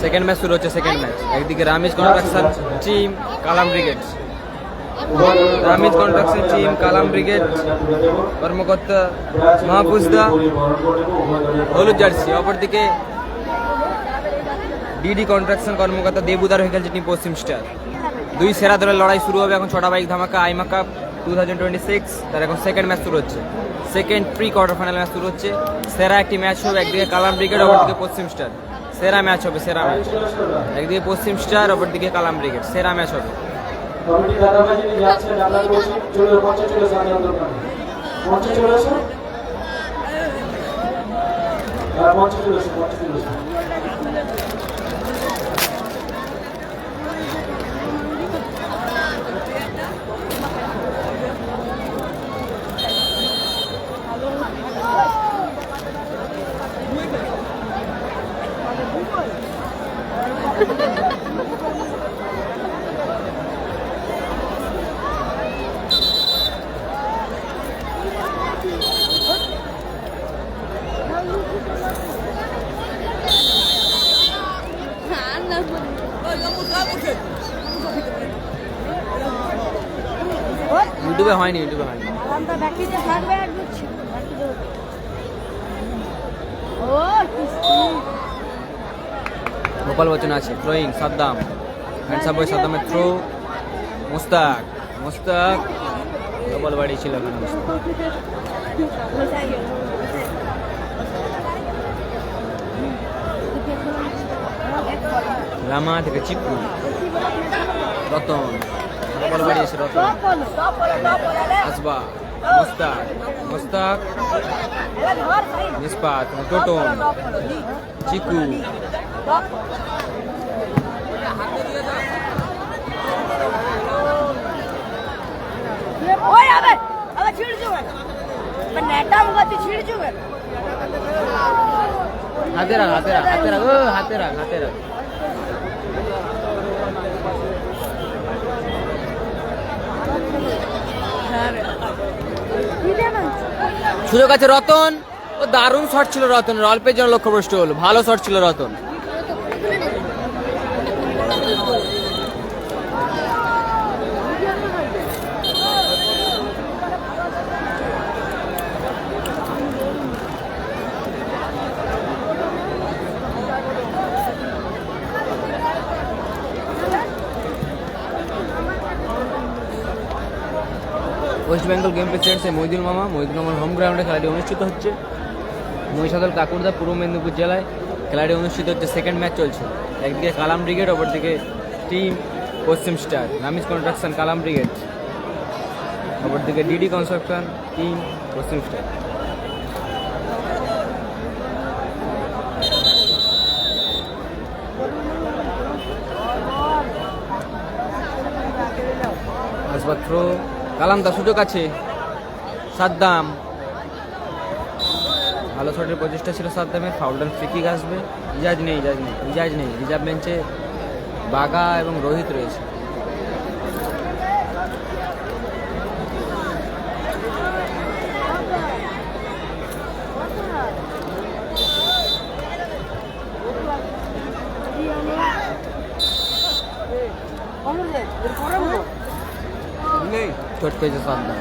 Second match শুরু হচ্ছে। Second match একদিকে রামিজ কনস্ট্রাকশন টিম কালাম ব্রিগেড, রামিজ কনস্ট্রাকশন টিম কালাম ব্রিগেড কর্মকর্তা মাহফুজদা হলুদ জার্সি, অপরদিকে ডিডি কনস্ট্রাকশন কর্মকর্তা দেবুদার হয়ে খেলছে টিম পশ্চিম স্টার। দুই সেরা দলের লড়াই শুরু হবে এখন। 6টা বাইক ধামাকা আইমা কাপ 2026, তার এখন সেকেন্ড ম্যাচ শুরু হচ্ছে। Second pre quarter final match শুরু হচ্ছে। সেরা একটি ম্যাচ হবে, একদিকে কালাম ব্রিগেড অপরদিকে পশ্চিম স্টার। সেরা ম্যাচ হবে, সেরা ম্যাচ একদিকে পশ্চিম স্টার অপরদিকে কালাম ব্রিগেড, সেরা ম্যাচ হবে। ইউটিউবে হয়নি, ইউটিউবে হয়নি। গোপাল বচ্চন আছে, থ্রোয়িং সাদ্দাম, হ্যান্ডসাম বয় সাদ্দামের থ্রো, মুস্তাক, মুস্তাক গোপাল বাড়ি ছিল এখানে। লামা থেকে চিকু, রতন গোপাল বাড়ি এসে রতন, আসবা, মুস্তাক, মুস্তাক, নিষ্পাত, টোটন, চিকু, হাতে রাখ, হাতে রাখ, হাতে রাখ, হাতে রাখ, হাতে রাখ। সুযোগ আছে রতন, ও দারুণ শট ছিল রতন, অল্পের জন্য লক্ষ্যভ্রষ্ট হলো, ভালো শট ছিল রতন। ওয়েস্ট বেঙ্গল গেম প্রেসিডেন্টসে মহিদুল মামার হোম গ্রাউন্ডে খেলাটি অনুষ্ঠিত হচ্ছে। মহিষাদল কাকুরদা পূর্ব মেদিনীপুর জেলায় খেলাটি অনুষ্ঠিত হচ্ছে। সেকেন্ড ম্যাচ চলছে, একদিকে কালাম ব্রিগেড অপরদিকে টিম পশ্চিম স্টার, রামিজ কনস্ট্রাকশন কালাম ব্রিগেড অপরদিকে ডিডি কনস্ট্রাকশন টিম পশ্চিম স্টার। আসবাত্র কালামদা, সুযোগ আছে, সাদ্দাম, ভালো শটের প্রচেষ্টা ছিল সাদ্দামের, ফাউলডান ফ্রি কিক আসবে। ইজাজ নেই, রিজার্ভ বেঞ্চে বাগা এবং রোহিত রয়েছে। চোট পেয়েছে সাদ্দাম।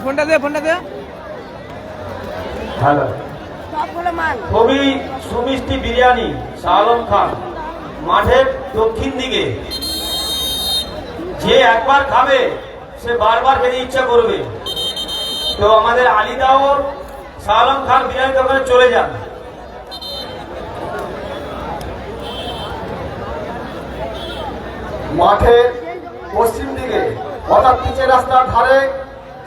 ফোনটা দে, ফোনটা দে। খুবই সুমিষ্টি বিরিয়ানি শাহআলম খান মাঠের দক্ষিণ দিকে, যে একবার খাবে সে বারবার খেতে ইচ্ছা করবে। তো আমাদের আলিদাওর শাহআলম খান বিরিয়ানি দোকানে চলে যান। মাঠের পশ্চিম দিকে অর্থাৎ পিচের রাস্তার ধারে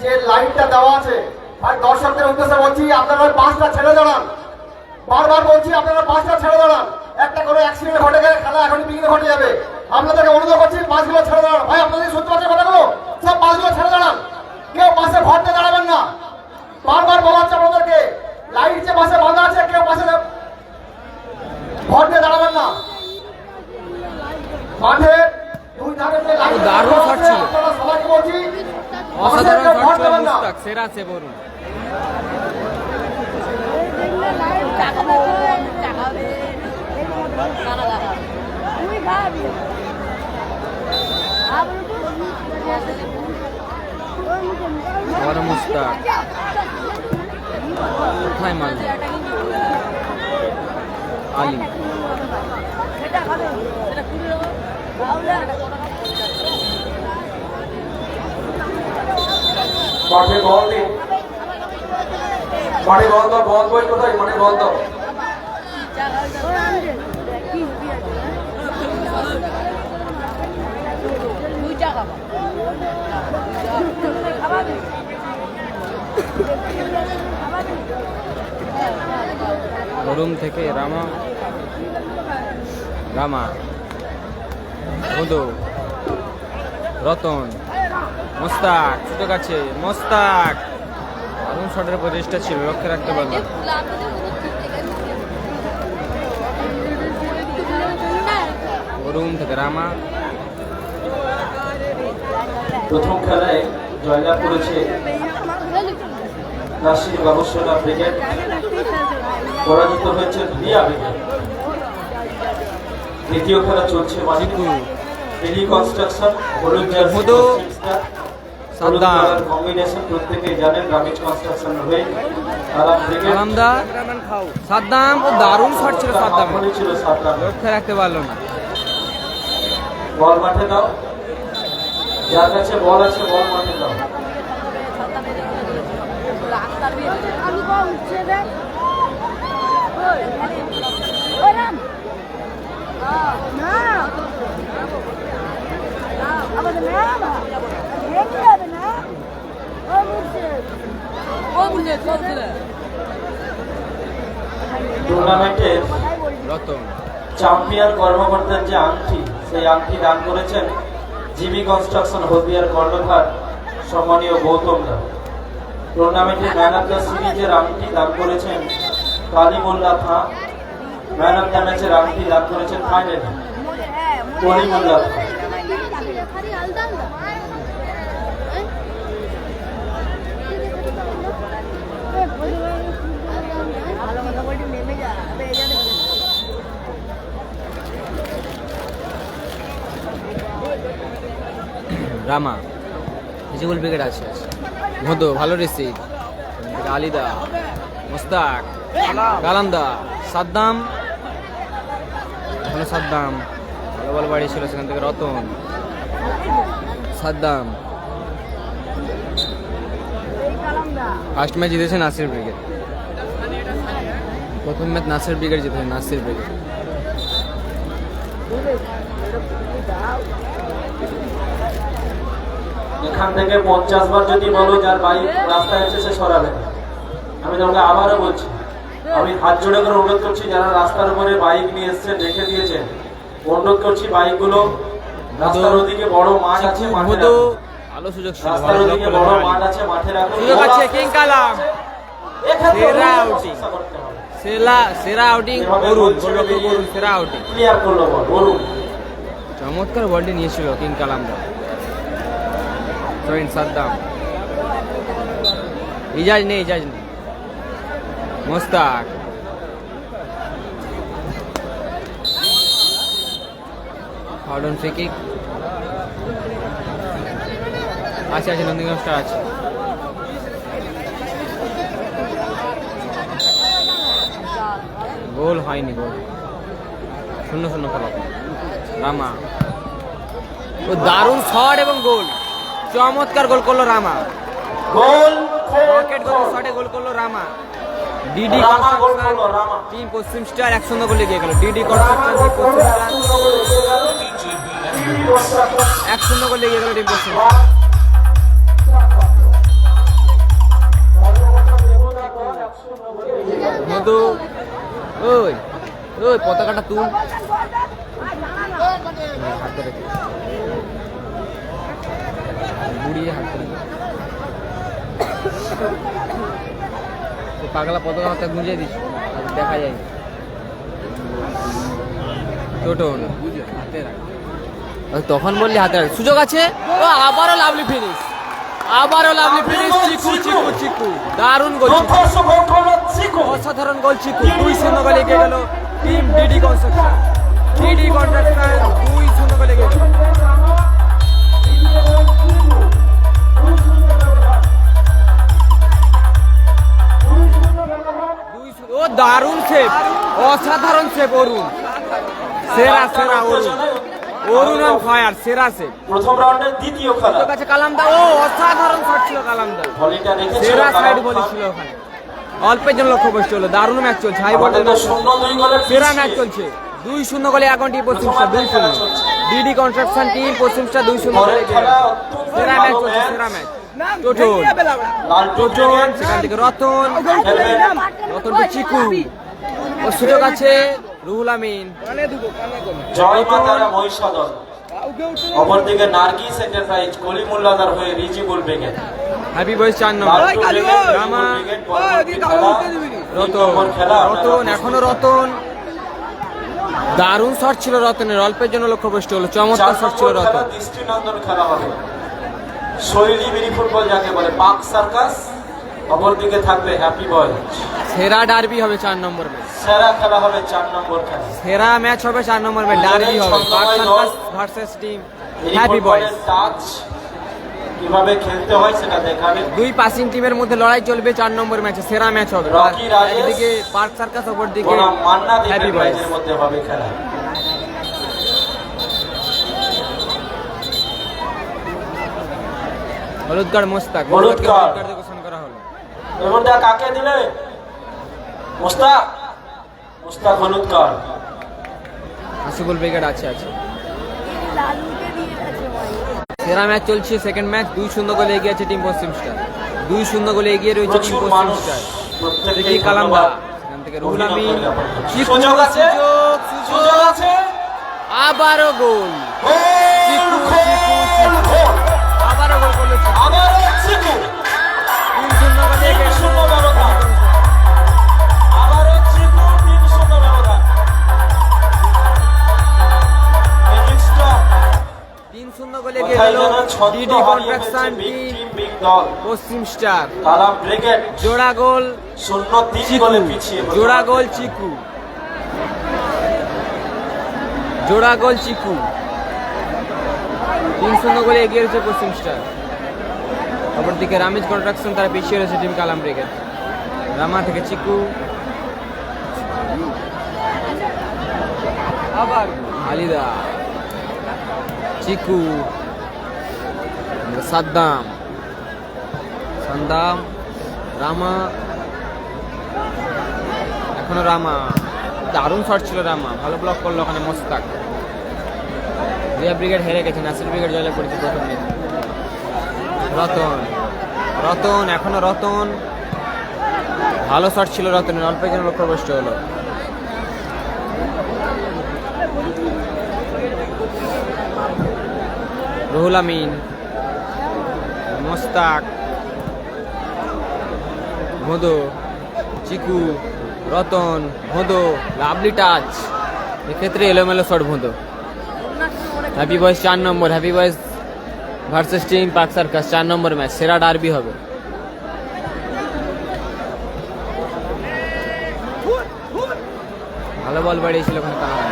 যে লাইনটা দেওয়া আছে, আর দর্শকদের উদ্দেশ্যে বলছি আপনারা পাঁচটা ছেড়ে দাঁড়ান, বারবার বলছি আপনারা পাঁচটা ছেড়ে দাঁড়ান। একটা করে অ্যাক্সিডেন্ট ঘটে গেলে খেলা এখনই বিঘ্ন ঘটে যাবে। আপনাদেরকে অনুরোধ করছি পাঁচগুলো ছেড়ে দাঁড়ান। ভাই আপনাদের শুনতে পাচ্ছেন কথাগুলো? সব পাঁচগুলো ছেড়ে দাঁড়ান, কেউ পাশে ভরতে দাঁড়াবেন না। বারবার বলা হচ্ছে আপনাদেরকে লাইট যে পাশে বাঁধা আছে কেউ পাশে ভরতে দাঁড়াবেন না। মাঠের দুই ধারে যে লাইট দারুণ শট ছিল, আপনারা সবাইকে বলছি অসাধারণ শট ছিল মুস্তাক, সেরা সেভ। মোস্তাক কোথায় মারল আলী মাঠে বল দিন, মাঠে বল দাও, বল বই কোথায়, মাঠে বল দাও। রুম থেকে রামা রামা মধু রতন মোস্তাক সুযোগ আছে মোস্তাক দারুণ শটের উপর চেষ্টা ছিল লক্ষ্যে রাখতে পারল রুম থেকে রামা প্রথম খেলায় জয়লাভ করেছে নাসির বাবুসোনা ব্রিগেড, পরাজিত হয়েছে রিয়া ব্রিগেড। দ্বিতীয় খেলা চলছে মানিকপুর ডেলি কনস্ট্রাকশন হলুদ জার্সি মধু, পশ্চিম স্টার। হলুদ সাদ্দাম। কালার কম্বিনেশন প্রত্যেকেই জানেন রামিজ কনস্ট্রাকশন হয়ে আরাম ব্রিগেড। আলামদা সাদ্দাম ও দারুণ শট ছিল সাদ্দাম আক্রমণই ছিল সাদ্দাম। লক্ষ্যে রাখতে পারলো না বল মাঠে দাও, যার কাছে বল আছে বল মাঠে দাও। টুর্নামেন্টের রতন চ্যাম্পিয়ন কর্মকর্তার যে আংটি, সেই আংটি দান করেছেন জিমি কনস্ট্রাকশন হলদিয়ার কর্ণধার সম্মানীয় গৌতম দা। টুর্নামেন্টের ম্যান অফ দ্য সিরিজের আংটি দান করেছেন Kalimullah Khan. Man of the ম্যাচের আংটি দান করেছেন ফাইনালি কলিমুল্লাহ খাঁ। রামা ভিজিবল উইকেট আছে মধু ভালো রিসিভ আলিদা মোস্তাক গালামদা সাদ্দাম ভালো সাদ্দাম ভালো বল বাড়িয়েছিল সেখান থেকে রতন সাদ্দাম ফার্স্ট ম্যাচ জিতেছে নাসির ব্রিগেড প্রথম ম্যাচ নাসির ব্রিগেড জিতেছে নাসির ব্রিগেড এখান থেকে 50 বার যদি বলো যার বাইক রাস্তায় এসে সে সরাবে না। আমি তোমাকে আবারও বলছি, আমি হাত জোড়ে করে অনুরোধ করছি যারা রাস্তার উপরে বাইক নিয়ে এসেছেন রেখে দিয়েছেন, অনুরোধ করছি বাইকগুলো রাস্তার ওদিকে বড় মাঠ আছে মাঠে মধু রাখুন। ভালো সুযোগ ছিল রাস্তার ওদিকে বড় মাঠ আছে মাঠে রাখুন। সুযোগ আছে কিং কালাম এক্ষেত্রে সেরা অনুরোধ আউটিং। প্রশংসা করতে হবে। সেরা আউটিং অরুণ গোলরক্ষক অরুণ সেরা আউটিং ক্লিয়ার করলো বল অরুণ। চমৎকার বলটি নিয়েছিল কিং কালামদা জয়েন্ট সাদ্দাম ইজাজ নেই মোস্তাক হর্ডন ফ্রি কিক আছে নন্দীগ্রাম স্টার আছে গোল হয়নি গোল 0-0 ফলাফল রামা ও দারুণ শট এবং গোল চমৎকার গোল করলো রামা গোল রকেট গোল শটে গোল করলো রামা ডিডি রামা গোল করলো রামা। টিম পশ্চিম স্টার 1-0 গোলে এগিয়ে গেল ডিডি কনস্ট্রাকশন টিম পশ্চিম স্টার 1-0 গোলে এগিয়ে গেল টিম পশ্চিম মধু ওই ওই পতাকাটা তুল হাতে রেখে বুড়িয়ে হাতে রেখে পাগলা পতাকা হাতে গুঁজে দিস দেখা যায় ছোট হাতে রাখ তখন বললি হাতে রাখ সুযোগ আছে ও আবারও লাভলি ফিনিশ চিকু দারুণ গোল অসাধারণ গোল চিকু 2-0 গোলে এগিয়ে গেল টিম ডিডি কনস্ট্রাকশন 2-0 গোলে এগিয়ে গেল ও দারুণ সেভ, অসাধারণ সেভ অরুণ, সেরা সেরা অরুণ, অরুণ অন ফায়ার, সেরা সেভ। প্রথম রাউন্ডের দ্বিতীয় খেলা তোর কাছে কালামদা, ও অসাধারণ শট ছিল কালামদা, ভলিটা রেখেছিল সেরা সাইড কালাম বলি খান। ছিল ওখানে। অল্পের জন্য লক্ষ্য বসতে হলো, দারুণ ম্যাচ চলছে, হাই আমাদের তো 0-2 গোলের সেরা ম্যাচ পিছিয়ে। চলছে। 2-0 গোলে এখন টিম পশ্চিম স্টার, 2-0 ডিডি কনস্ট্রাকশন টিম পশ্চিম স্টার 2-0 গোলে পরের এগিয়ে খেলা আছে। অত্যন্ত সেরা ম্যাচ ভালো চলছে, ম্যাচ। সেরা ম্যাচ। টোটন লালটু টোটন, ব্রিগেড সেখান থেকে রতন, খেলবেন। রতন টু চিকু, ও সুযোগ আছে রুহুল আমিন, জয় মা তারা মহিষাদল, অপরদিকে নার্গিস এন্টারপ্রাইজ কলিমুল্লাদার হয়ে রিজিবুল ব্রিগেড। হ্যাপি বয়েস 4 নম্বর, লালটু ব্রিগেড, রামা, রিজিবুল ব্রিগেড, পরবর্তী খেলা, তিন রতন, নম্বর খেলা আপনারা রতন প্রস্তুত। এখনো রতন, দারুণ শট ছিল রতনের, অল্পের জন্য লক্ষ্য বসতে হলো, চমৎকার শট ছিল খেলা রতন। দৃষ্টিনন্দন খেলা হবে। শৈলী মিনি ফুটবল যাকে বলে, পাক সার্কাস, অপরদিকে থাকবে হ্যাপি বয়। সেরা ডার্বি হবে 4 নম্বর ম্যাচ, সেরা খেলা হবে 4 নম্বর খেলা। সেরা ম্যাচ হবে 4 নম্বর ম্যাচ, ডার্বি হবে পাক circus versus team mini happy বয়েস। ফুটবলের টাচ কিভাবে খেলতে হয় সেটা দেখাবে। দুই পাসিং টিমের মধ্যে লড়াই চলবে 4 নম্বর ম্যাচে, সেরা ম্যাচ হবে। রকি রাজেশ একদিকে পার্ক সার্কাস, অপর দিকে বনাম মান্না হ্যাপি দ্বীপের বয়েস। ম্যাচের মধ্যে হবে খেলা। হলুদ কার্ড মোস্তাক, হলুদ মোস্তাককে কার্ড। হলুদ কার্ড ঘোষণা করা হলো। এর মধ্যে কাকে দিলে? মুস্তাক, মুস্তাক হলুদ কার্ড। হাসিবুল ব্রিগেড আছে। সেরা ম্যাচ চলছে, সেকেন্ড ম্যাচ, 2-0 গোলে এগিয়ে আছে টিম পশ্চিম স্টার, 2-0 গোলে এগিয়ে রয়েছে টিম প্রচুর পশ্চিম মানুষ, স্টার। প্রত্যেককেই দেখি কালামদা, ধন্যবাদ। সেখান থেকে রুহুল আমিন, সুযোগ আছে, সুযোগ, সুযোগ আছে। আবারও গোল, চিকু, আবারও গোল করলো চিকু। আবারও চিকু, 3-0 গোলে এগিয়ে 3-0 ব্যবধান। আবারও চিকু, 3-0 ব্যবধান। Magic stop. 3-0 গোলে এগিয়ে কোথায় গেল যেন ছন্দ ডিডি হারিয়ে কনস্ট্রাকশন ফেলছে বিগ টিম টিম, বিগ দল। পশ্চিম স্টার। কালাম ব্রিগেড জোড়া গোল 0-3 চিকু, গোলে পিছিয়ে। জোড়া গোল চিকু, জোড়া গোল চিকু। 3-0 গোলে এগিয়ে রয়েছে পশ্চিম স্টার। অপরদিকে রামিজ কনস্ট্রাকশন, তারা পিছিয়ে রয়েছে টিম কালাম ব্রিগেড। রামা থেকে চিকু, আবার আলিদা, চিকু, সাদ্দাম, সাদ্দাম, রামা, এখনো রামা, দারুণ শট ছিল রামা, ভালো ব্লক করলো ওখানে মোস্তাক। রিয়া ব্রিগেড হেরে গেছে, নাসির ব্রিগেড জয়লাভ করেছে প্রথম ম্যাচ। রতন, রতন এখনো রতন, ভালো শট ছিল রতনের, অল্প জন লক্ষ্যভ্রষ্ট হলো। রুহুল আমিন, মোস্তাক, মধু, চিকু, রতন, ভোঁদো, লাভলি টাচ, এক্ষেত্রে এলোমেলো শট ভোঁদো। হ্যাপি বয়েস 4 নম্বর, হ্যাপি বয়েস ভার্সেস টিম পার্ক সার্কাস, 4 নম্বর ম্যাচ, সেরা ডার্বি হবে। ভালো বল বাড়িয়েছিল ওখানে কালাম,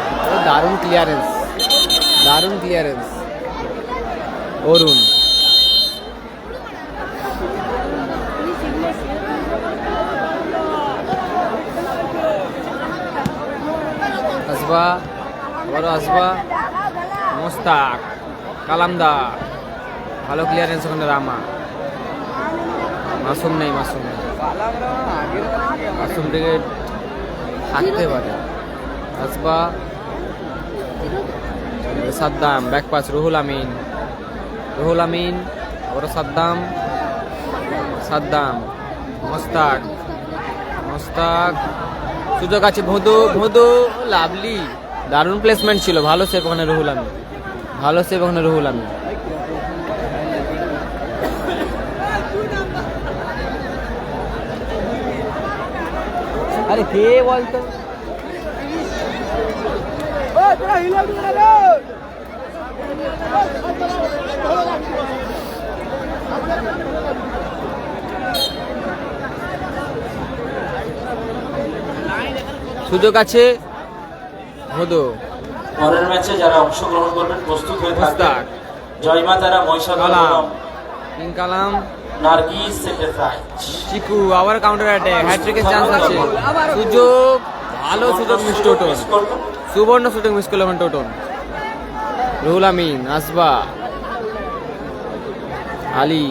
দারুণ ক্লিয়ারেন্স, দারুণ ক্লিয়ারেন্স অরুণ। আসবা, আবারও আসবা, মোস্তাক, কালামদা, ভালো ক্লিয়ারেন্স ওখানে রামা, মাসুম নেই, মাসুম নেই, মাসুম থেকে থাকতে পারে। আসবা, সাদ্দাম, ব্যাক পাস রুহুল আমিন, রুহুল আমিন, আবারও সাদ্দাম, সাদ্দাম, মোস্তাক, মোস্তাক, সুযোগ আছে ভোঁদো, ভোঁদো, লাভলি, দারুণ প্লেসমেন্ট ছিল, ভালো সেভ ওখানে রুহুল আমিন, ভালো সেভ ওখানে রুহুল আমিন। আরে কে বলতো, সুযোগ আছে ভোঁদো, পরের ম্যাচে যারা অংশগ্রহণ করবেন প্রস্তুত হয়ে মোস্তাক, থাকবেন। জয়মা তারা মহিষাদল কালাম, বনাম কিং কালাম, নার্গিস সেন্টার প্রাইজ। চিকু আবার কাউন্টার অ্যাটাক, হ্যাট্রিকের চান্স আছে, সুযোগ, ভালো সুযোগ মিস টোটন, সুবর্ণ সুযোগ মিস করলো এখন টোটন। রুহুল আমিন, আসবা, আলী,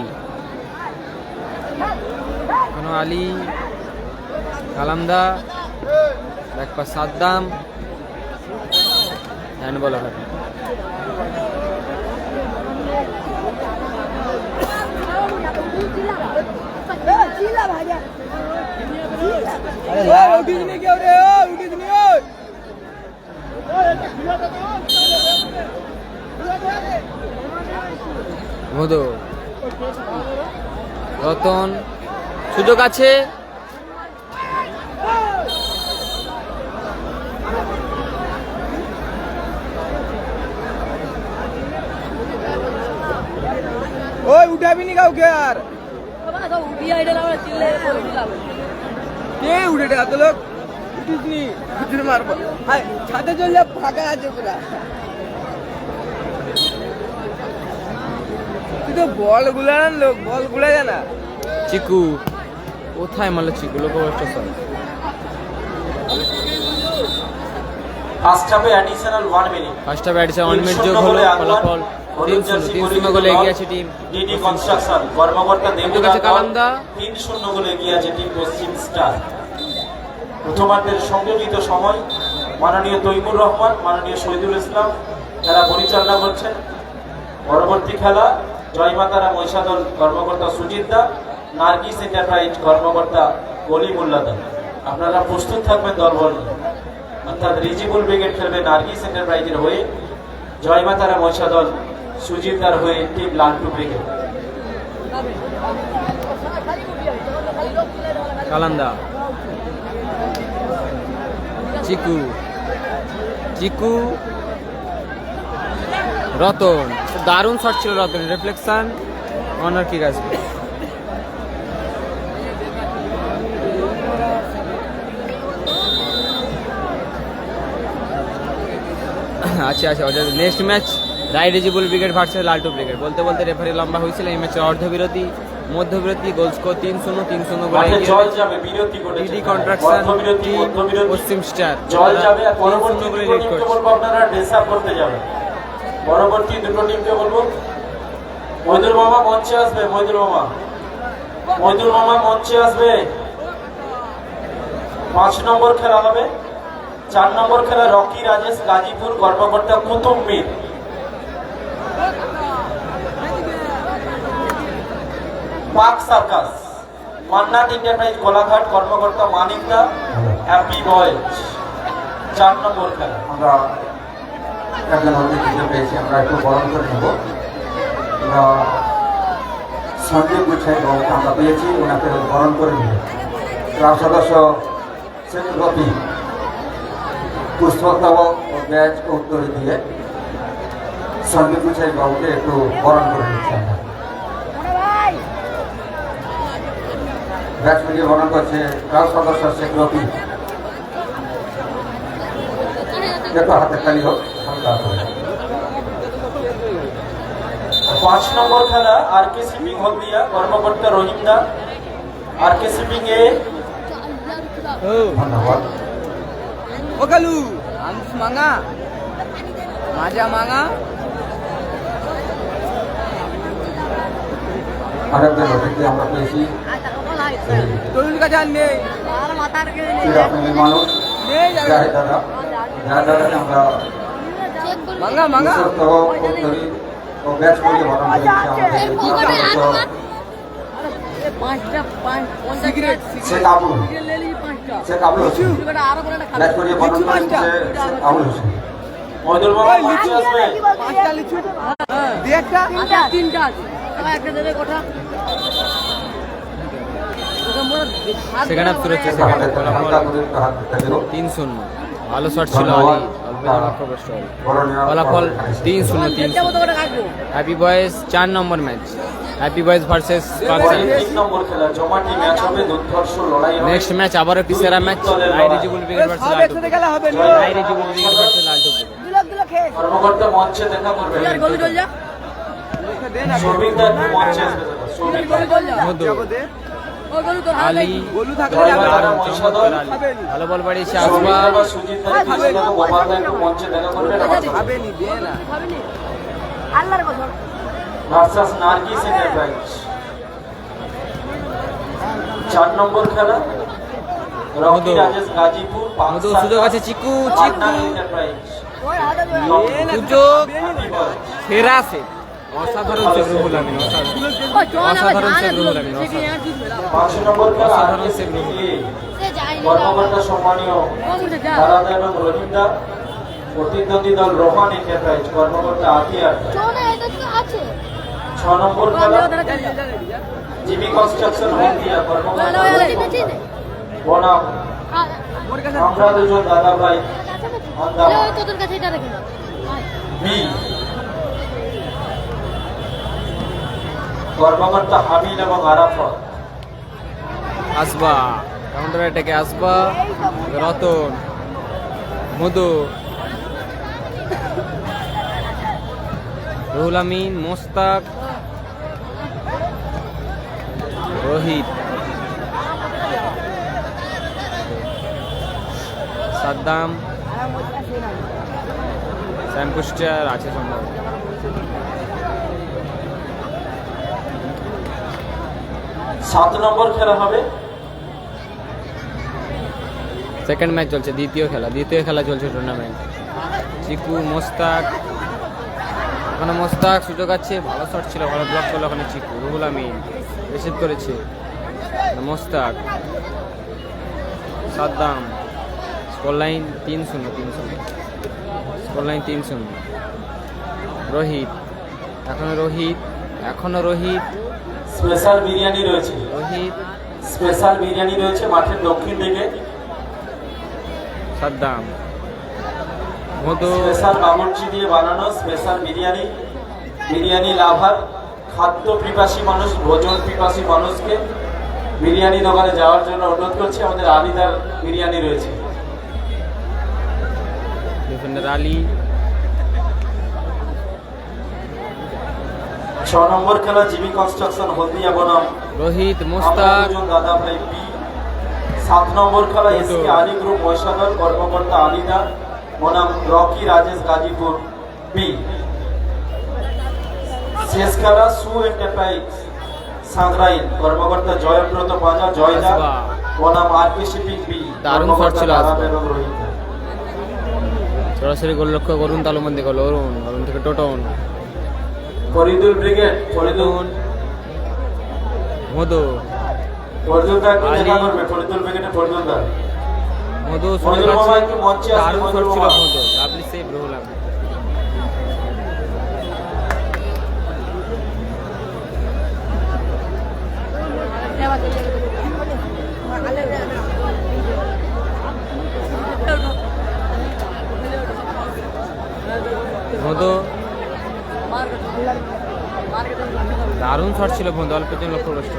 এখনো আলী, কালামদা, ব্যাকপাস সাদ্দাম, হ্যান্ড বল ওখানে। মধু, রতন, সুযোগ আছে, ওই উঠাবি নি কাউকে আর কে উঠে এত লোক উঠিস নি উঠে মারবো ছাদে চললে ফাঁকা আছে পুরা তুই তো বল গুলান লোক বল গুলা জানা চিকু কোথায় মারলো চিকু, লোক ফার্স্ট হাফে অ্যাডিশনাল 1 মিনিট। ফার্স্ট হাফে অ্যাডিশনাল 1 মিনিট যোগ হলো, ফলাফল 3-0 গোলে এগিয়ে আছে টিম ডিডি কনস্ট্রাকশন। কর্মকর্তা দেবুদা কাছে কালামদা, 3-0 গোলে এগিয়ে আছে টিম পশ্চিম স্টার। প্রথমার্ধের সংযোজিত সময় মাননীয় তৈমুর রহমান, মাননীয় শহীদুল ইসলাম খেলা পরিচালনা করছেন। পরবর্তী খেলা জয়মাতারা মহিষাদল কর্মকর্তা সুজিত দা, নার্গিস এন্টারপ্রাইজ কর্মকর্তা গলিমুল্লাহ দা। আপনারা প্রস্তুত থাকবেন দলবল নিয়ে। অর্থাৎ রিজিবুল ব্রিগেড খেলবে নার্গিস এন্টারপ্রাইজের হয়ে, জয়মাতারা মহিষাদল সুজিত দার হয়ে টিম লালটু ব্রিগেড। কালান্দা, চিকু, চিকু, রতন, দারুণ শট ছিল রতন, রিফ্লেকশন, অনার কিক আসবে। আচ্ছা আচ্ছা, নেক্সট ম্যাচ রায় রিজিবুল ব্রিগেড ভার্সেস লালটু ব্রিগেড। বলতে বলতে রেফারি লম্বা হয়েছিল। এই ম্যাচের অর্ধবিরতি, মধ্যবিরতি, গোল স্কোর 3-0 গোলে মাঠে এগিয়ে জল যাবে, বিরতি ঘটেছে। ডিডি কন্ট্রাকশন, অর্ধবিরতি, মধ্যবিরতি, পশ্চিম স্টার জল যাবে। আর 3-0 পরবর্তী গোলে দুটো লিড টিমকে করছে। বলবো আপনারা ড্রেস আপ করতে যাবেন। পরবর্তী দুটো টিমকে বলবো মইদুল মামা মঞ্চে আসবে, মইদুল মামা, মইদুল মামা মঞ্চে আসবে। 5 নম্বর খেলা হবে। 4 নম্বর খেলা রকি রাজেশ গাজীপুর কর্মকর্তা কুতুব মির। পাক সার্কাস মান্নাত এন্টারপ্রাইজ গোলাঘাট কর্মকর্তা মানিকদা হ্যাপি বয়েজ। 4 নম্বর খেলা। আমরা একজন অতিথিকে পেয়েছি, আমরা একটু বরণ করে নেব। আমরা সঞ্জীব গুছাই বাবুকে আমরা পেয়েছি, ওনাকে বরণ করে নেব। ক্লাব সদস্য শেখ রবি পুষ্পস্তব ও ব্যাচ উত্তরে দিয়ে সঞ্জীব গুছাই বাবুকে একটু বরণ করে নিচ্ছি আমরা। ব্যাচ মিলিয়ে বরণ করছে ক্লাব সদস্য শেখ রবি। দেখো হাতে খালি হোক, হালকা করে। 5 নম্বর খেলা আর কে শিপিং হলদিয়া কর্মকর্তা রহিমদা। আর কে শিপিং এ ধন্যবাদ। ও কালু আংস মাঙা মাজা মাঙা আরেকজন অতিথি আমরা পেয়েছি, তরুণ কাছে আর নেই চিরাপ্রেমী মানুষ নেই যাবে জাহেদ দাদা। জাহেদ দাদাকে আমরা মাঙা মাঙা পুষ্পস্তব উত্তরী ও ব্যাচ মিলিয়ে বরণ করে নিচ্ছি। আমাদের সিগারেট শেখ আবুল, শেখ আবুল হোসেন ব্যাচ মিলিয়ে বরণ করে নিচ্ছে শেখ আবুল হোসেন। মইদুল মামা মঞ্চে আসবে। পাঁচটা লিচু দিয়ে একটা তিনটা আছে একটা দেবে কথা সেকেন্ড হাফ শুরু হচ্ছে। একটু সেকেন্ড হাতে হাফ হালকা করে একটু হাত দিতে দিল। 3-0, ভালো শট ছিল ধন্যবাদ। আলী, অল্প আক্রমণ হল। বরণীয় ফলাফল বরণ। 3-0। হ্যাপি বয়েজ 4 নম্বর ম্যাচ, হ্যাপি বয়েজ ভার্সেস পরে 3 নম্বর খেলা জমাটি ম্যাচ হবে, দুর্ধর্ষ লড়াই হবে। নেক্সট ম্যাচ আবার একটি সেরা ম্যাচ, রায় রিজিবুল ব্রিগেড ভার্সেস সব লালটু একসাথে খেলা হবে না রায় রিজিবুল ব্রিগেড ভার্সেস লালটু ব্রিগেড। কর্মকর্তা মঞ্চে দেখা করবে। দে না শ্রমিকদা একটু মঞ্চে আসবে দাদা। সৌমিক মধু ও গরু তোর হাত আলী গোলু থাকলে জয়বালা যাবে। চমৎকার আলী ভালো বল বাড়িয়েছে আসবা সৌমিত্র সুজিত গোপাল একটু মঞ্চে দেখা করবেন খাবে নি দে না খাবি নি আল্লাহর কথা ভার্সাস নার্গিস এন্টারপ্রাইজ 4 নম্বর খেলা রকি মধু। রাজেশ গাজীপুর মধু সুযোগ আছে চিকু পাটনা চিকু এন্টারপ্রাইজ ওই হাতে সুযোগ সেরা আছে অসাধারণ সেভ রুহুল আমিন ও জন আবার অসাধারণ জানে সেভ তুই রুহুল আমিন সেটি আর তুই মেলা 5 নম্বর খেলা অসাধারণ সেভ রুহুল সে যায়নি কর্মকর্তা সম্মানীয় ও মুঝে যা দাদা এবং রহিমদা প্রতিদ্বন্দ্বী দল রোহান এন্টারপ্রাইজ কর্মকর্তা আতিয়ার জন এটা তো আছে 6 নম্বর খেলা ওরা তারা চলে জিবি কনস্ট্রাকশন হলদিয়া কর্মকর্তা বনাম মোর কাছে আমরা দুজন দাদা ভাই আন্দামান ওই তোদের কাছে এটা রেখে দাও বি কর্মকর্তা হামিদ এবং আরাফত আসবা কাউন্টার অ্যাটাকে আসবা রতন মধু রুহুল আমিন মোস্তাক রোহিত সাদ্দাম স্যাম্পুস্টার আছে সম্ভব 7 নম্বর খেলা হবে সেকেন্ড ম্যাচ চলছে দ্বিতীয় খেলা চলছে টুর্নামেন্ট চিকু মোস্তাক ওখানে মোস্তাক সুযোগ আছে ভালো শট ছিল ভালো ব্লক করলো ওখানে চিকু রুহুল আমিন রিসিভ করেছে Mostak Saddam score line 3-0 score line 3-0 Rohit এখনো রোহিত স্পেশাল বিরিয়ানি রয়েছে মাঠের দক্ষিণ দিকে সাদ্দাম মধু স্পেশাল বাবুর্চি দিয়ে বানানো স্পেশাল বিরিয়ানি লাভার খাদ্য পিপাসী মানুষ ভোজন পিপাসী মানুষকে বিরিয়ানি দোকানে যাওয়ার জন্য অনুরোধ করছি আমাদের আলিদার বিরিয়ানি রয়েছে ডিফেন্ডার আলী 6 নম্বর খেলা জিবি কনস্ট্রাকশন হলদিয়া বনাম রোহিত আমরা মোস্তাক দুজন দাদা ভাই বি 7 নম্বর খেলা এসকে আলী গ্রুপ মহিষাদল কর্মকর্তা আলিদা বনাম রকি রাজেশ গাজীপুর বি শেষ খেলা সু এন্টারপ্রাইজ সাংরাইল কর্মকর্তা জয়ব্রত পাঁজা জয়দা আসবা। বনাম আরপি শিপিং বি দারুণ শট ছিল কর্মকর্তা আসবা। আরাম এবং রোহিত সরাসরি গোল লক্ষ্য করুন তালুবন্দি করলো অরুণ থেকে টোটন ফরিদুল ব্রিগেড ফরিদুল মধু ফরিদুলদা একটু আলী। দেখা করবে ফরিদুল ব্রিগেডে ফরিদুলদা মধু মহিদুল মামা একটু মঞ্চে আসুন, দারুণ শট মহিদুল ছিল মামা। মধু লাভলি সেভ রুহুল আমিন মধু দারুণ শট ছিল বন্ধু অল্প জন লক্ষ্য কষ্ট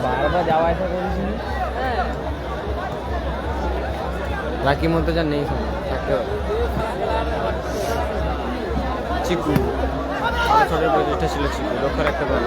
বারবার যাওয়া আসা করিস লাকি মধ্যে যা নেই থাকতে হবে। চিকু ছোটের প্রচেষ্টা ছিল চিকু লক্ষ্য রাখতে পারে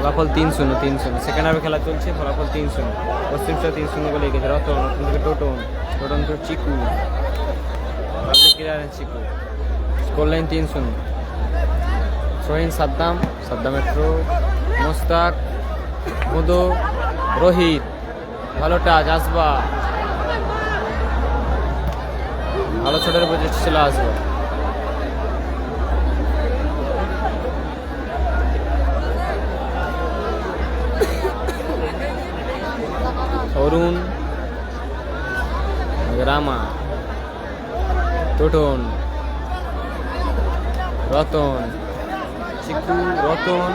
ফলাফল 3-0 সেকেন্ড হাফে খেলা চলছে ফলাফল 3-0 পশ্চিমটা 3-0 বলে এগিয়েছে রতন থেকে টোটন তো চিকু চিকু স্কোর লাইন 3-0 সোহিন সাদ্দামের থ্রো মোস্তাক মধু রোহিত ভালো টাচ আসবা ভালো ছোটের প্রচেষ্টা ছিল Asba Arun Rama Toton Ratan Chiku Ratan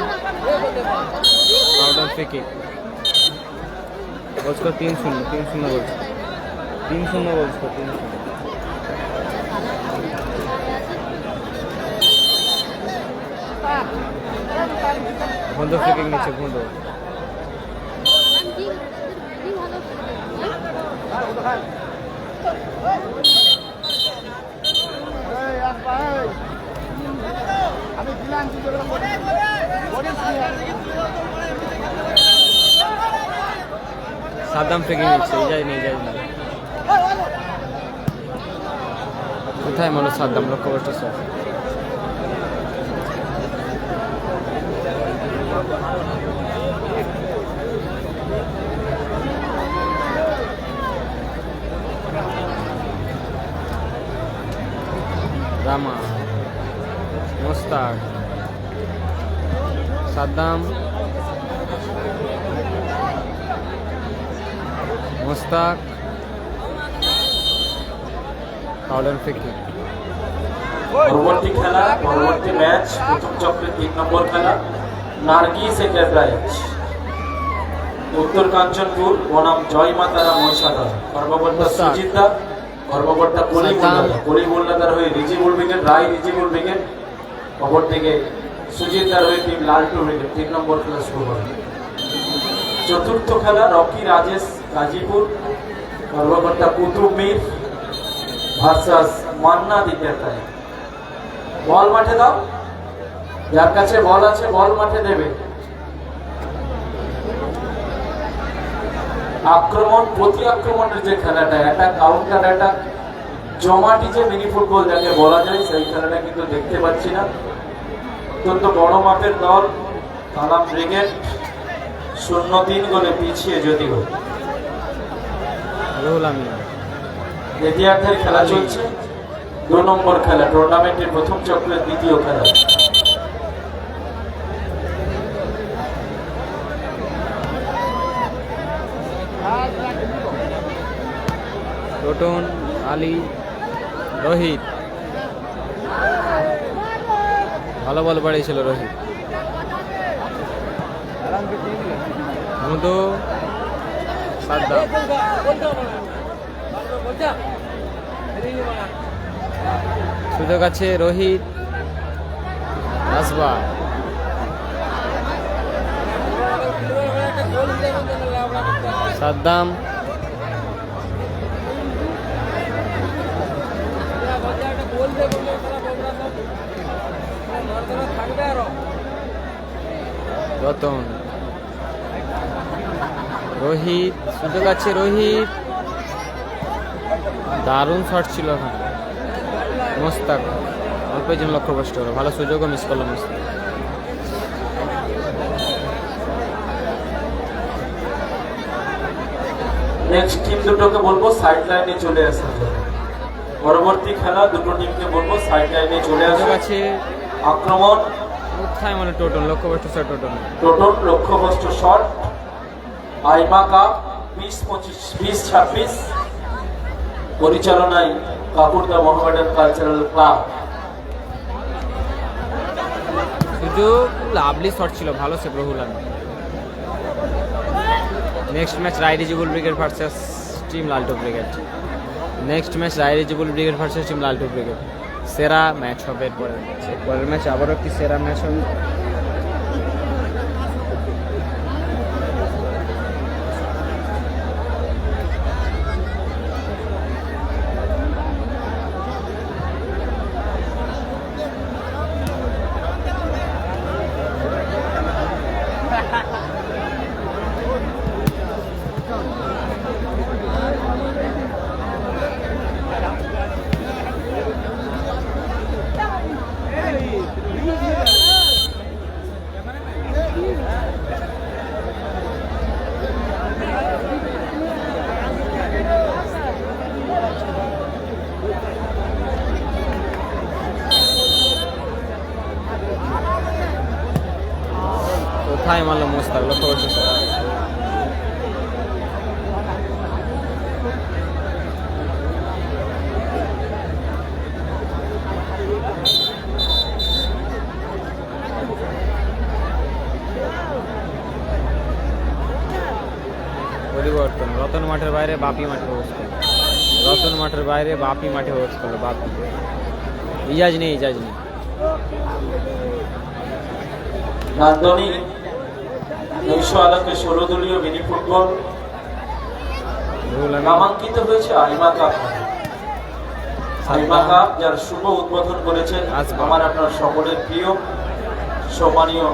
out of free kick goal score 3-0 3-0 goal 3-0 goal score 3-0। বন্ধু ফ্রি কিক নিচ্ছে বন্ধু। কি ভালো সাদ্দাম ফ্রি কিক নিচ্ছে, এই যাই নেই যাই না। কোথায় মানুষ সাদ্দাম লক্ষ্য করছে স্যার। রামা, মোস্তাক, সাদ্দাম, মোস্তাক, পাউডার ফিকি। পরবর্তী খেলা, পরবর্তী ম্যাচ, প্রথম চক্রের 3 নম্বর খেলা নার্গিস এন্টারপ্রাইজ উত্তর কাঞ্চনপুর বনাম জয় মাতারা মহিষাদল। কর্মকর্তা সুজিত দা, কর্মকর্তা কলিমুল্লাদার হয়ে রিজিবুল ব্রিগেড, রায় রিজিবুল ব্রিগেড। অপর থেকে সুজিত দার হয়ে টিম লালটু ব্রিগেড। 3 নম্বর খেলা শুরু হবে। চতুর্থ খেলা রকি রাজেশ গাজীপুর, কর্মকর্তা কুতুব মীর ভার্সাস মান্না দিতেতাই। বল মাঠে দাও, যার কাছে বল আছে বল মাঠে দেবে। আক্রমণ প্রতি আক্রমণের যে খেলাটা, অ্যাটাক কাউন্টার অ্যাটাক, জমাটি যে মিনি ফুটবল যাকে বলা যায়, সেই খেলাটা কিন্তু দেখতে পাচ্ছি না। অত্যন্ত বড় মাপের দল কালাম ব্রিগেড 0-3 গোলে পিছিয়ে যদিও। রুহুল আমিন। দ্বিতীয়ার্ধের খেলা চলছে, 2 নম্বর খেলা, টুর্নামেন্টের প্রথম চক্রের দ্বিতীয় খেলা। টোটন, আলী, রোহিত, ভালো বল বাড়িয়েছিল রোহিত। মধু, সাদ্দাম, সুযোগ আছে রোহিত, আসবা, সাদ্দাম, রতন, রোহিত, সুযোগ আছে রোহিত, দারুণ শট ছিল ওখানে। মোস্তাক অল্পের জন্য লক্ষ্যভ্রষ্ট হলো, ভালো সুযোগও মিস করলো মোস্তাক। নেক্সট টিম দুটোকে বলবো সাইড লাইনে চলে আসতে। পরবর্তী খেলা দুটো টিমকে বলবো সাইড লাইনে চলে সুযোগ আসে। আছে আক্রমণ কোথায় মানে টোটন লক্ষ্যভ্রষ্ট শট, টোটন টোটন লক্ষ্যভ্রষ্ট শট। আইমা কাপ 20-26 পরিচালনায় কাপুরদা মোহামেডান কালচারাল ক্লাব। সুযোগ, লাভলি শট ছিল, ভালো save Ruhul Amin. Next match Rairijibul brigade versus team Laltu brigade. Next match Rairijibul brigade versus team Laltu brigade. সেরা ম্যাচ হবে পরের ম্যাচ আবারও একটি সেরা ম্যাচ হবে। কোথায় মারলো মোস্তাক, লক্ষ্য করছে পরিবর্তন। মাঠের বাইরে বাপি মাঠে প্রবেশ করলো। রতন মাঠের বাইরে বাপি মাঠে প্রবেশ করলো। বাপি ইজাজ নেই, ইজাজ নেই। নান্দনী 900 আলোকে 16 দলীয় মিনি ফুটবল রুহুল আমিন। নামাঙ্কিত হয়েছে আইমা কাপ। আইমা কাপ যার শুভ উদ্বোধন করেছেন আমার আপনার সকলের প্রিয় সম্মানীয়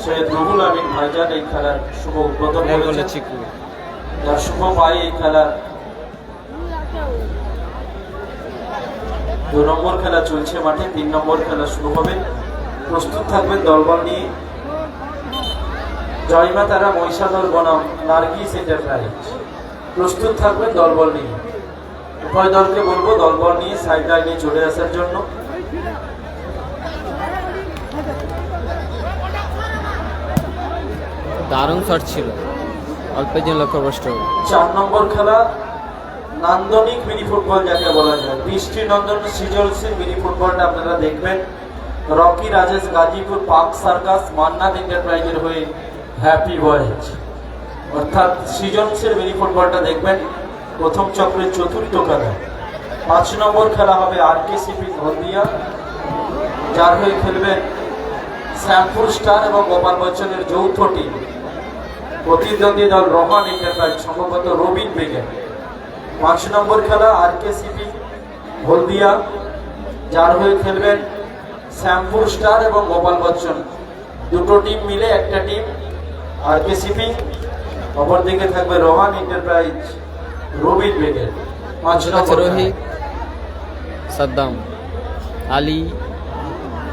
সৈয়দ রুহুল আমিন ভাইজান এই খেলার শুভ উদ্বোধন প্লেয়ার করলো করেছেন। চিকু। যার শুভ পায়ে এই খেলার 2 নম্বর খেলা চলছে মাঠে, 3 নম্বর খেলা শুরু হবে। প্রস্তুত থাকবেন দলবল নিয়ে জয়মা তারা মহিষাদল বনাম নার্গিস এন্টারপ্রাইজ। প্রস্তুত থাকবেন দলবল নিয়ে। উভয় দলকে বলবো দলবল নিয়ে সাইড লাইনে চলে আসার জন্য। দারুণ শট ছিল, অল্পের জন্য লক্ষ্যভ্রষ্ট হলো। 4 নম্বর খেলা নান্দনিক মিনি ফুটবল যাকে বলা যায়, বৃষ্টি নন্দন সৃজনশীল মিনি ফুটবলটা আপনারা দেখবেন। Rocky Rajesh Gazipur Park Circus Mannat এন্টারপ্রাইজের হয়ে হ্যাপি ভয়েজ, অর্থাৎ সৃজনশীল মিনি ফুটবলটা দেখবেন। প্রথম চক্রের চতুর্থ খেলা 5 নম্বর খেলা হবে আরকেসিপি হলদিয়া, যার হয়ে খেলবেন শ্যামপুর স্টার এবং গোপাল বচ্চনের যৌথ টিম। প্রতিদ্বন্দ্বী দল রোহান এন্টারপ্রাইজ, সম্ভবত রবিন বেগেন। 5 নম্বর খেলা আরকেসিপি হলদিয়া, যার হয়ে খেলবেন শ্যামপুর স্টার এবং গোপাল বচ্চন। দুটো টিম মিলে একটা টিম আরকেসিপি, অপরদিকে থাকবে রোহান এন্টারপ্রাইজ রবিন বেগেন। 5 নম্বর রোহিত, সাদ্দাম, আলী,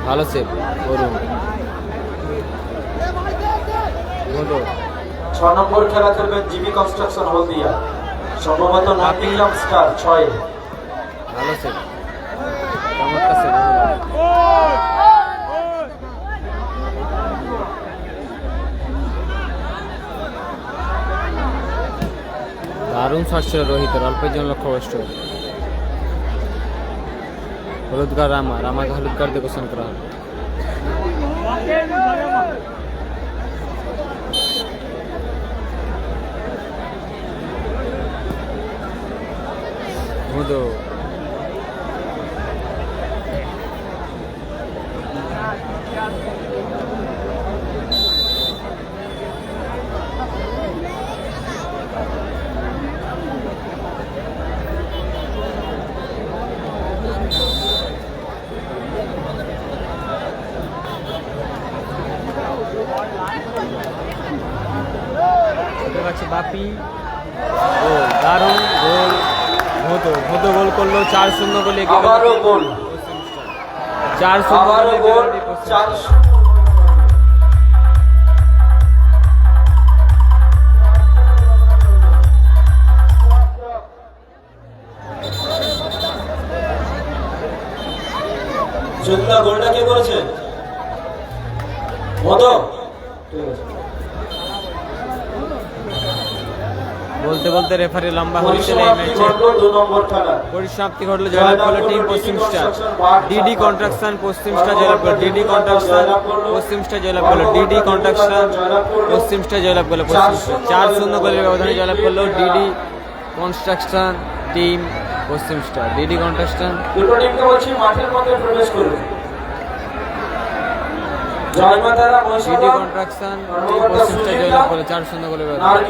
ভালো সেভ, অরুণ। 6 নম্বর খেলা খেলবেন জিবি কনস্ট্রাকশন হলদিয়া, সম্ভবত নটিংহাম স্টার 6। ভালো সেভ, চমৎকার সেভ। দারুণ শট ছিল রোহিতের, অল্পের জন্য লক্ষ্যভ্রষ্ট হলো। হলুদ কার্ড রামাকে হলুদ কার্ড দিয়ে ঘোষণা করা হলো। হুদো বাপি গোল, দারুণ গোল। ভোদো গোল করলো, 4-0 গোলে এগিয়ে গেল আবারও গোল, 4-0 আবারও গোল, 4-0। চোদ্দা গোলটা কে করেছে? মতো ঠিক আছে। বলতে বলতে রেফারি লম্বা হয়েছিল এই পরিসমাপ্তি ম্যাচে। ঘটলো 2 নম্বর খেলা। পরিসমাপ্তি ঘটলো, জয়লাভ করলো টিম পশ্চিম স্টার। ডিডি কন্ট্রাকশন পশ্চিম স্টার জয়লাভ করলো। ডিডি কন্ট্রাকশন পশ্চিম স্টার জয়লাভ করলো। ডিডি কন্ট্রাকশন পশ্চিম স্টার জয়লাভ করলো। পশ্চিম স্টার 4-0 গোলের ব্যবধানে জয়লাভ করলো ডিডি কনস্ট্রাকশন টিম পশ্চিম স্টার। ডিডি কনস্ট্রাকশন দুটো টিমকে বলছি মাঠের মধ্যে প্রবেশ করবে। জয়মাতারা ডিডি কন্ট্রাকশন টিম পশ্চিম স্টার জয়লাভ করলো 4-0 গোলের ব্যবধানে।